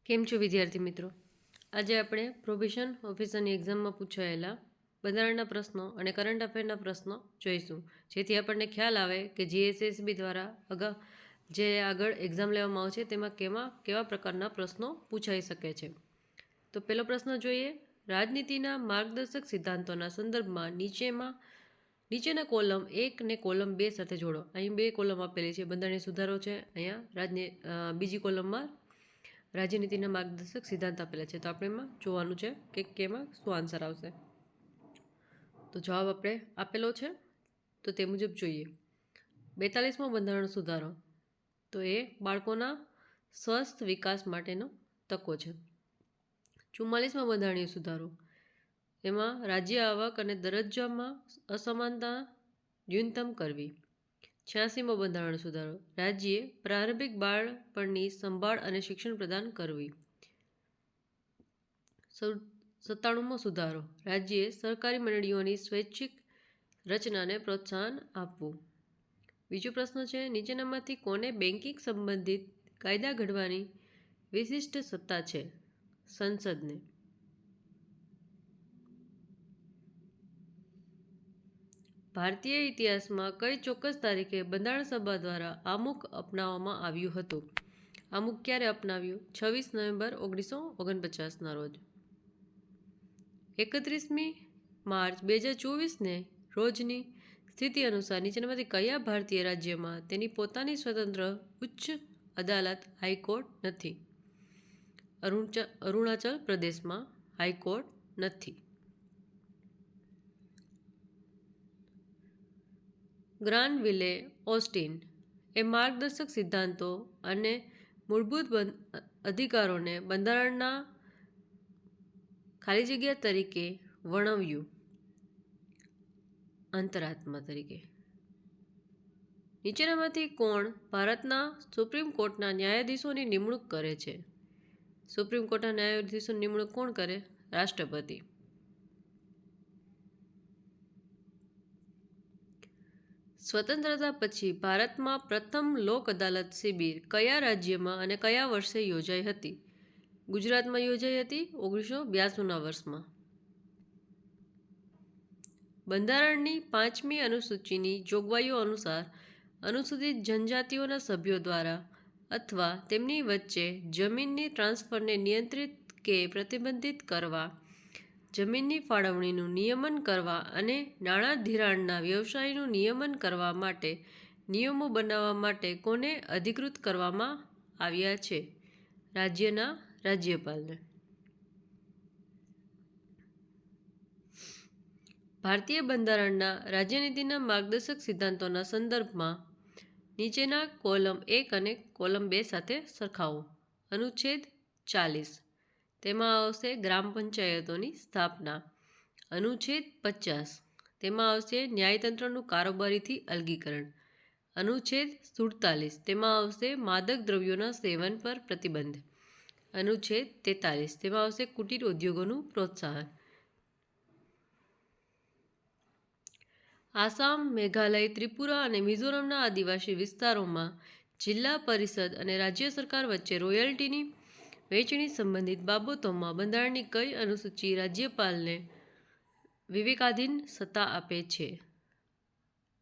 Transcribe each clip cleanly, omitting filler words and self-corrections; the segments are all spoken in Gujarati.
કેમ છો વિદ્યાર્થી મિત્રો? આજે આપણે પ્રોબેશન ઓફિસરની એક્ઝામમાં પૂછાયેલા બંધારણના પ્રશ્નો અને કરંટ અફેરના પ્રશ્નો જોઈશું, જેથી આપણને ખ્યાલ આવે કે જીએસએસબી દ્વારા જે આગળ એક્ઝામ લેવામાં આવશે તેમાં કેવા પ્રકારના પ્રશ્નો પૂછાઈ શકે છે. તો પહેલો પ્રશ્ન જોઈએ. રાજનીતિના માર્ગદર્શક સિદ્ધાંતોના સંદર્ભમાં નીચેના કોલમ 1 ને કોલમ 2 સાથે જોડો. અહીં 2 કોલમ આપેલી છે, બંધારણીય સુધારો છે. અહીંયા બીજી કોલમમાં રાજ્યનીતિના માર્ગદર્શક સિદ્ધાંત આપેલા છે. તો આપણે એમાં જોવાનું છે કે કેમાં શું આન્સર આવશે. તો જવાબ આપણે આપેલો છે, તો તે મુજબ જોઈએ. 42મો બંધારણ સુધારો, તો એ બાળકોના સ્વસ્થ વિકાસ માટેનો તકો છે. 44મો બંધારણીય સુધારો, એમાં રાજ્ય આવક અને દરજ્જામાં અસમાનતા ન્યૂનતમ કરવી. 86મો બંધારણ સુધારો, રાજ્યે પ્રારંભિક બાળપણની સંભાળ અને શિક્ષણ પ્રદાન કરવી. 97મો સુધારો, રાજ્યે સહકારી મંડળીઓની સ્વૈચ્છિક રચનાને પ્રોત્સાહન આપવું. બીજો પ્રશ્ન છે, નીચેનામાંથી કોને બેન્કિંગ સંબંધિત કાયદા ઘડવાની વિશિષ્ટ સત્તા છે? સંસદને. ભારતીય ઇતિહાસમાં કઈ ચોક્કસ તારીખે બંધારણ સભા દ્વારા આમુખ અપનાવવામાં આવ્યું હતું? આમુખ ક્યારે અપનાવ્યું? 26 નવેમ્બર 1949ના રોજ. 31મી માર્ચ 2024ને રોજની સ્થિતિ અનુસાર નીચેનામાંથી કયા ભારતીય રાજ્યમાં તેની પોતાની સ્વતંત્ર ઉચ્ચ અદાલત હાઈકોર્ટ નથી? અરુણાચલ પ્રદેશમાં હાઈકોર્ટ નથી. ગ્રાનવિલે ઓસ્ટિન એ માર્ગદર્શક સિદ્ધાંતો અને મૂળભૂત અધિકારોને બંધારણના ખાલી જગ્યા તરીકે વર્ણવ્યું. અંતરાત્મા તરીકે. નીચેનામાંથી કોણ ભારતના સુપ્રીમ કોર્ટના ન્યાયાધીશોની નિમણૂક કરે છે? સુપ્રીમ કોર્ટના ન્યાયાધીશોની નિમણૂક કોણ કરે? રાષ્ટ્રપતિ. સ્વતંત્રતા પછી ભારતમાં પ્રથમ લોક અદાલત શિબિર કયા રાજ્યમાં અને કયા વર્ષે યોજાઈ હતી? ગુજરાતમાં યોજાઈ હતી 1982ના વર્ષમાં. બંધારણની 5મી અનુસૂચિની જોગવાઈઓ અનુસાર અનુસૂચિત જનજાતિઓના સભ્યો દ્વારા અથવા તેમની વચ્ચે જમીનની ટ્રાન્સફરને નિયંત્રિત કે પ્રતિબંધિત કરવા, જમીનની ફાળવણીનું નિયમન કરવા અને નાણાં ધિરાણના વ્યવસાયનું નિયમન કરવા માટે નિયમો બનાવવા માટે કોને અધિકૃત કરવામાં આવ્યા છે? રાજ્યના રાજ્યપાલને. ભારતીય બંધારણના રાજ્યનીતિના માર્ગદર્શક સિદ્ધાંતોના સંદર્ભમાં નીચેના કોલમ 1 અને કોલમ 2 સાથે સરખાવો. અનુચ્છેદ 40, તેમાં આવશે ગ્રામ પંચાયતોની સ્થાપના. અનુચ્છેદ 50, તેમાં આવશે ન્યાયતંત્રનું કારોબારીથી અલગીકરણ. અનુચ્છેદ 47, તેમાં આવશે માદક દ્રવ્યોના સેવન પર પ્રતિબંધ. અનુચ્છેદ 43, તેમાં આવશે કુટીર ઉદ્યોગોનું પ્રોત્સાહન. આસામ, મેઘાલય, ત્રિપુરા અને મિઝોરમના આદિવાસી વિસ્તારોમાં જિલ્લા પરિષદ અને રાજ્ય સરકાર વચ્ચે રોયલ્ટીની વહેંચણી સંબંધિત બાબતોમાં બંધારણની કઈ અનુસૂચિ રાજ્યપાલને વિવેકાધીન સત્તા આપે છે?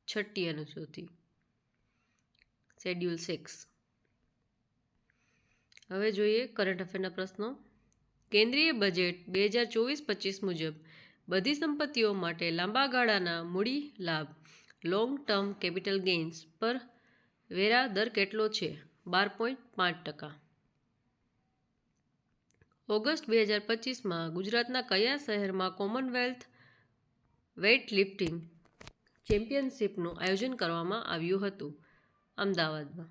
6ઠ્ઠી અનુસૂચિ, શેડ્યુલ 6. હવે જોઈએ કરંટ અફેરના પ્રશ્નો. કેન્દ્રીય બજેટ 2024-25 મુજબ બધી સંપત્તિઓ માટે લાંબા ગાળાના મૂડી લાભ લોંગ ટર્મ કેપિટલ ગેઇન્સ પર વેરા દર કેટલો છે? 12.5%. ઓગસ્ટ 2025માં ગુજરાતના કયા શહેરમાં કોમનવેલ્થ વેઇટ લિફ્ટિંગ ચેમ્પિયનશિપનું આયોજન કરવામાં આવ્યું હતું? અમદાવાદમાં.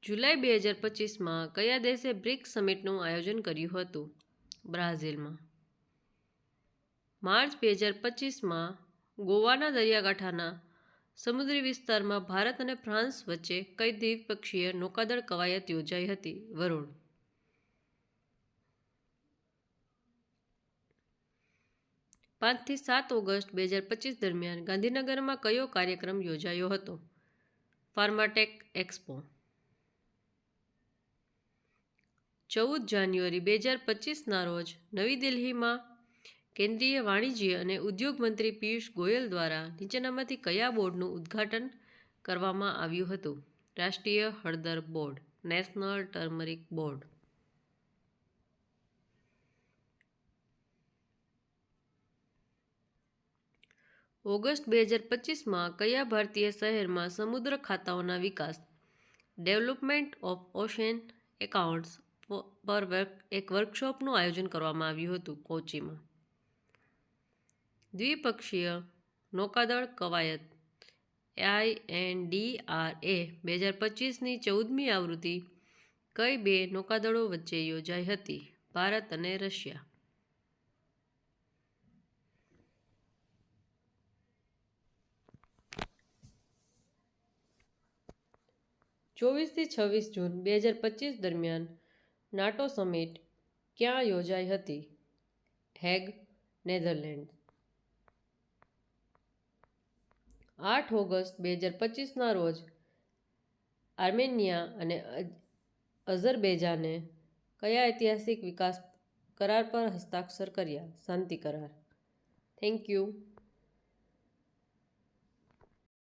જુલાઈ 2025માં કયા દેશે બ્રિક્સ સમિટનું આયોજન કર્યું હતું? બ્રાઝિલમાં. માર્ચ 2025માં ગોવાના દરિયાકાંઠાના સમુદ્રી વિસ્તારમાં ભારત અને ફ્રાન્સ વચ્ચે કઈ દ્વિપક્ષીય નૌકાદળ કવાયત યોજાઈ હતી? વરુણ. પાંચથી 7 ઓગસ્ટ 2025 દરમિયાન ગાંધીનગરમાં કયો કાર્યક્રમ યોજાયો હતો? Pharmatech expo. 14 જાન્યુઆરી 2025ના રોજ નવી દિલ્હીમાં કેન્દ્રીય વાણિજ્ય અને ઉદ્યોગ મંત્રી પિયુષ ગોયલ દ્વારા નીચેનામાંથી કયા બોર્ડનું ઉદ્ઘાટન કરવામાં આવ્યું હતું? રાષ્ટ્રીય હળદર board, national turmeric board. August 2025માં કયા ભારતીય શહેરમાં સમુદ્ર ખાતાઓના વિકાસ ડેવલપમેન્ટ ઓફ ઓશેન એકાઉન્ટ્સ પર એક વર્કશોપનું આયોજન કરવામાં આવ્યું હતું? કોચીમાં. દ્વિપક્ષીય નૌકાદળ કવાયત INDRA 2025ની 14મી આવૃત્તિ કઈ બે નૌકાદળો વચ્ચે યોજાઈ હતી? ભારત અને રશિયા. 24થી 26 જૂન 2025 દરમિયાન નાટો સમિટ ક્યાં યોજાઈ હતી? Hague, Netherland. 8 ઓગસ્ટ 2025ના રોજ આર્મેનિયા અને અઝરબૈજાને કયા ઐતિહાસિક વિકાસ કરાર પર હસ્તાક્ષર કર્યા? શાંતિ કરાર. Thank you.